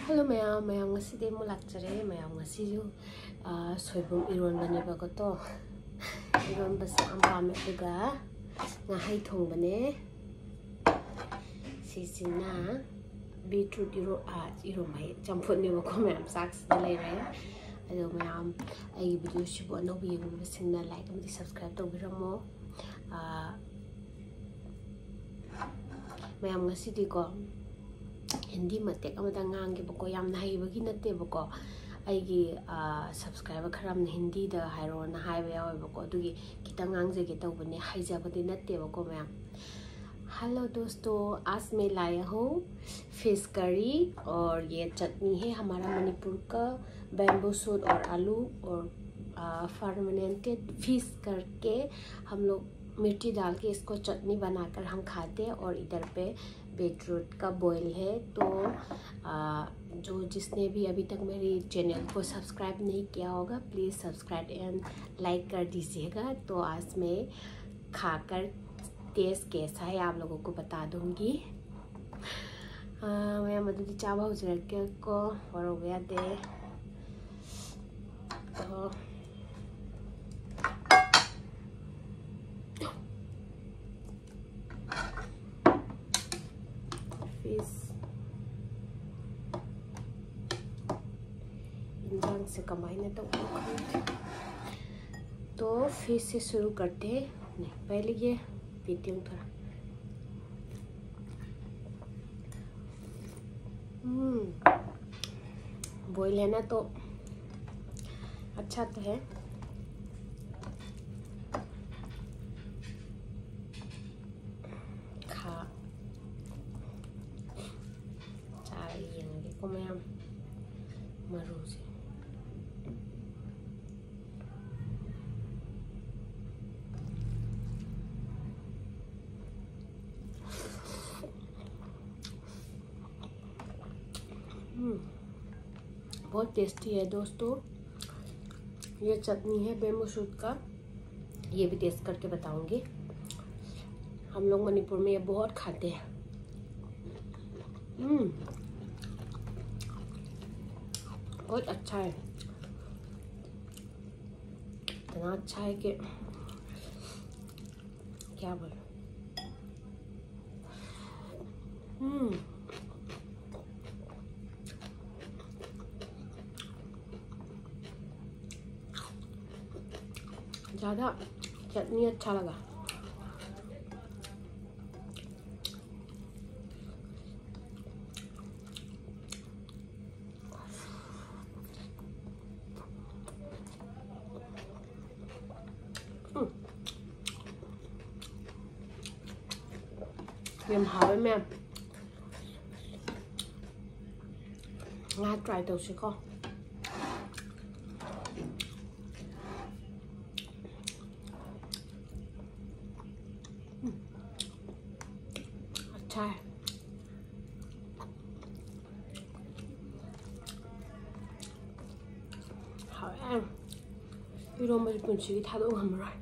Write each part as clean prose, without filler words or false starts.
Hello mayam ngasidi mo lakchare mayam ngasiju soibum ironbane bagoto ironba sam pame duga ngahai thongbane sisina beetroot iromai champutne bako mayam saks lere ado mayam ai video shibo no bi yengba singna like amdi subscribe tawbiramo mayam ngasidi ko Hindi matek amada ngang bako yam na haibagi natte bako aigi subscriber kharam na Hindi da hairo na haiba yawe bako adugi kita ngang jage tawbane haijabadi natte bako mayam. Hello दोस्तों, आज मैं लाया हूँ fish curry और ये चटनी है हमारा मणिपुर का बैम्बू सूट और आलू और फर्मेंटेड फिश करके हम लोग मिर्ची डाल के इसको चटनी बनाकर हम खाते हैं। और इधर पे बीटरूट का बॉयल है। तो जो जिसने भी अभी तक मेरी चैनल को सब्सक्राइब नहीं किया होगा प्लीज़ सब्सक्राइब एंड लाइक कर दीजिएगा। तो आज मैं खाकर टेस्ट कैसा है आप लोगों को बता दूंगी। मैं मदद चावा हो जाए को और हो गया दे तो फिश इंजन से कमाई ने तो फिश से शुरू करते हैं। नहीं पहले ये पीती हूँ थोड़ा। बॉयल है ना तो अच्छा तो है। खा चाहिए को मैं मरू से बहुत टेस्टी है दोस्तों। ये चटनी है बैम्बू सूट का, ये भी टेस्ट करके बताऊंगी। हम लोग मणिपुर में ये बहुत खाते हैं। बहुत अच्छा है, इतना अच्छा है कि क्या बोलूं। ज़्यादा चटनी अच्छा लगा। Em hỏi em try tàu sẽ con अच्छा है। hỏi em video mình cũng chỉ thay đổi hầm rồi।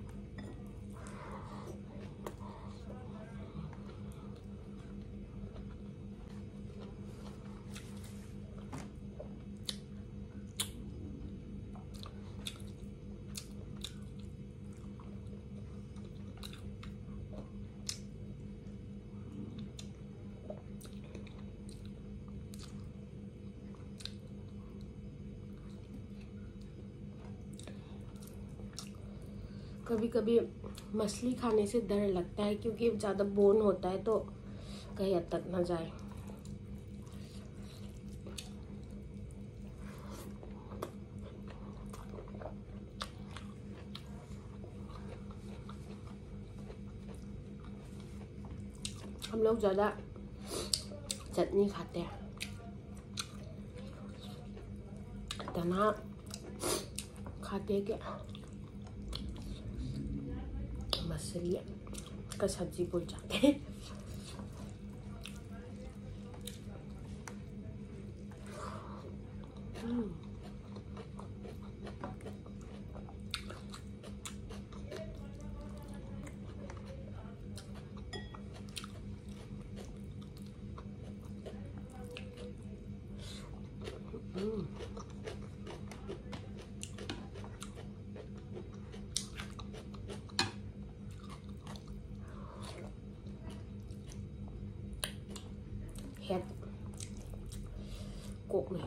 कभी कभी मछली खाने से डर लगता है क्योंकि ज़्यादा बोन होता है तो कहीं हद तक ना जाए। हम लोग ज़्यादा चटनी खाते हैं। इतना खाते हैं क्या मछली का सब्जी भूल जाते हैं। हेड कोक में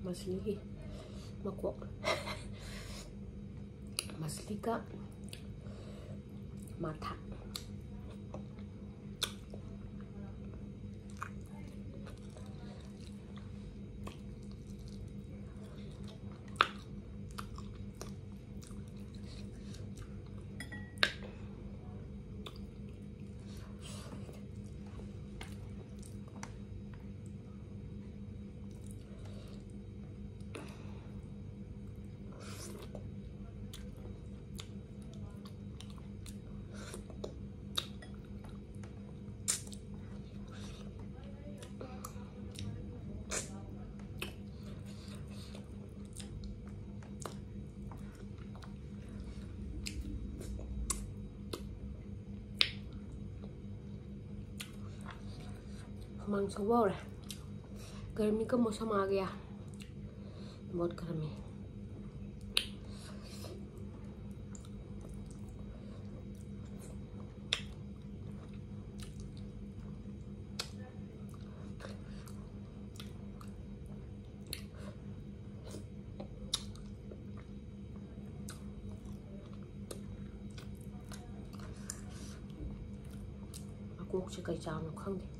मछली की मकोक मछली का माथा मांग सुबह रहा गर्मी का मौसम आ गया बहुत गर्मी कोक से कई चावल खाऊंगी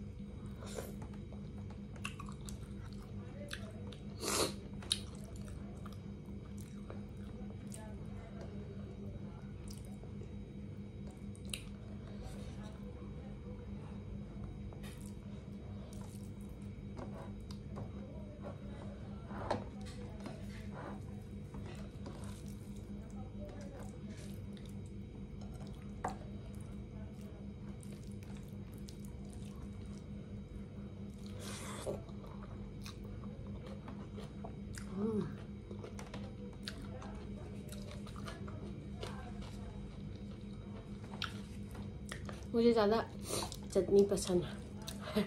मुझे ज़्यादा चटनी पसंद है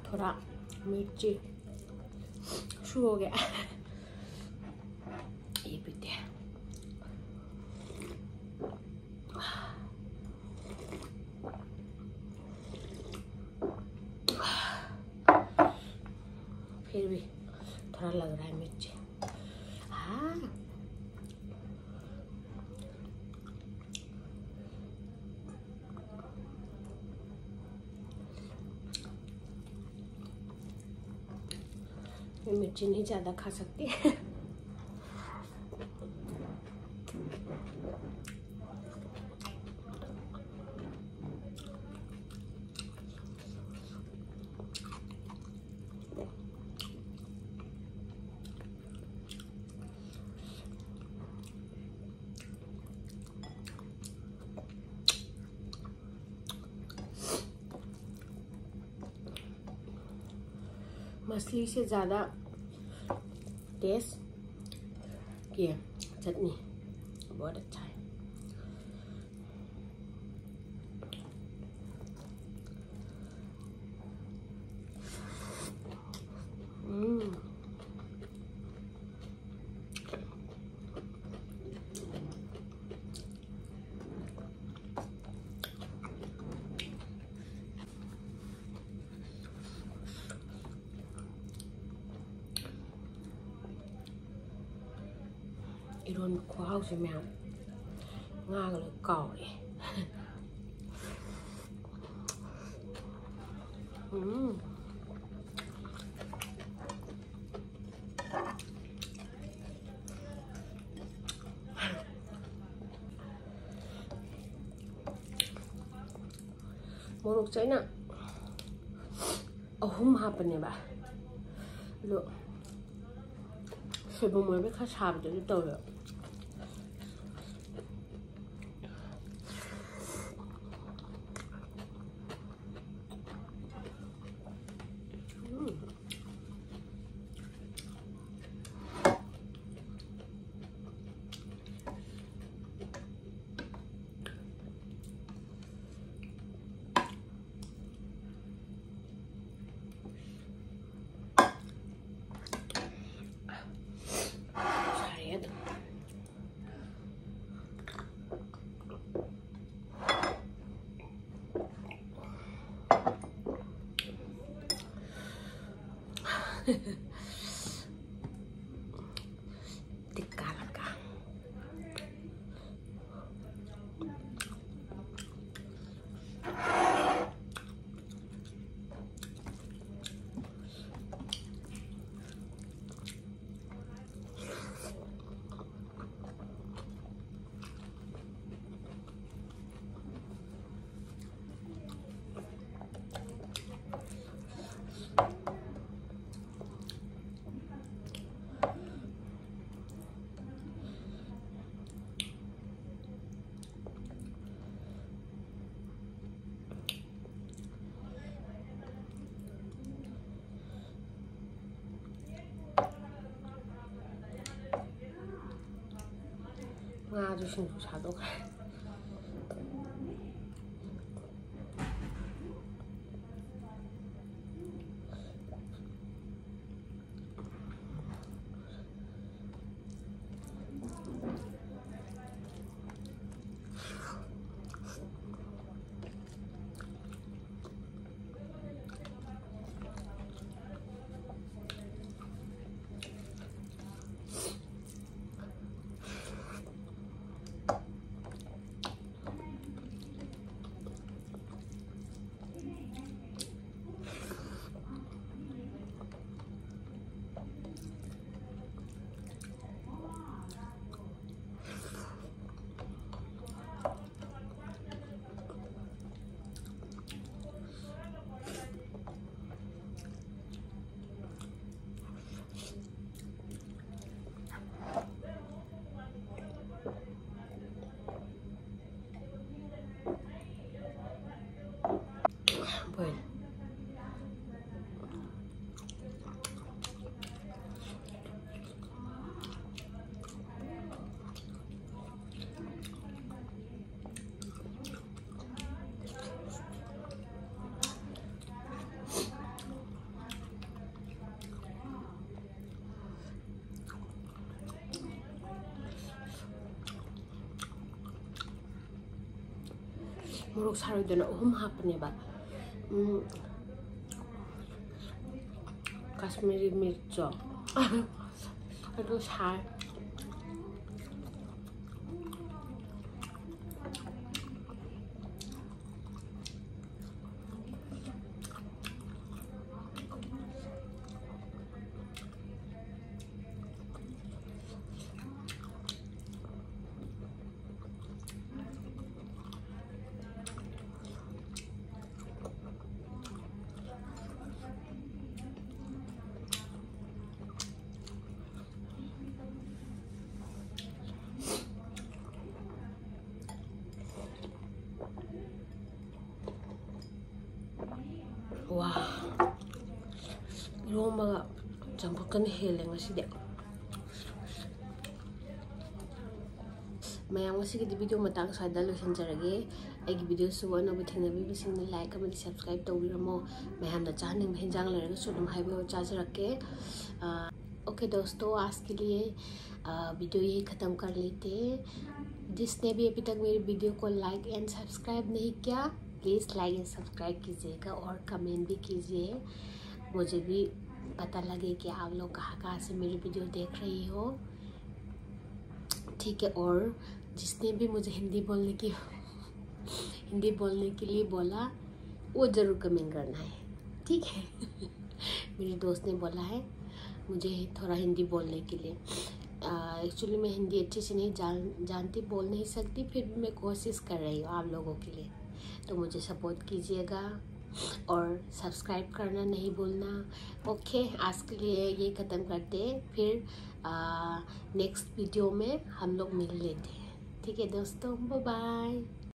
थोड़ा मिर्ची शुरू हो गया ये पीते हैं फिर भी थोड़ा लग रहा है मिर्ची हाँ मिर्ची नहीं ज़्यादा खा सकती मछली से ज़्यादा टेस्ट ये चटनी बहुत अच्छा है 이런 고아웃이면 ngag을 까오래. मोरोक चाहिए अहुम हापनेबा लो सोइबुम मोइबे खा साबदो तौर Tikkaraka. 아주 신수 사도가 뭐야? 모록 사료들은 하프네바. 카스미리 미르죠. 그리고 살. 와, 이런마가 잠깐 헬랭하시대. mayam ngasi ki video matang sada lotion jarage agi video su one of thing bi sing like comment subscribe to bi ramo mayam na chahning bhenjang laraga su dum haibo charge rakke okay दोस्तों आज के लिए video यही ख़त्म कर लेते हैं। जिसने भी अभी तक मेरी वीडियो को लाइक एंड सब्सक्राइब नहीं किया प्लीज़ लाइक एंड सब्सक्राइब कीजिएगा और कमेंट भी कीजिए, मुझे भी पता लगे कि आप लोग कहाँ से मेरी वीडियो देख रही हो, ठीक है। और जिसने भी मुझे हिंदी बोलने के लिए बोला वो ज़रूर कमेंट करना है, ठीक है। मेरी दोस्त ने बोला है मुझे थोड़ा हिंदी बोलने के लिए। एक्चुअली मैं हिंदी अच्छे से नहीं जानती, बोल नहीं सकती, फिर भी मैं कोशिश कर रही हूँ आप लोगों के लिए। तो मुझे सपोर्ट कीजिएगा और सब्सक्राइब करना नहीं भूलना। ओके, आज के लिए ये ख़त्म करते हैं, फिर नेक्स्ट वीडियो में हम लोग मिल लेते हैं। ठीक है दोस्तों, बाय बाय।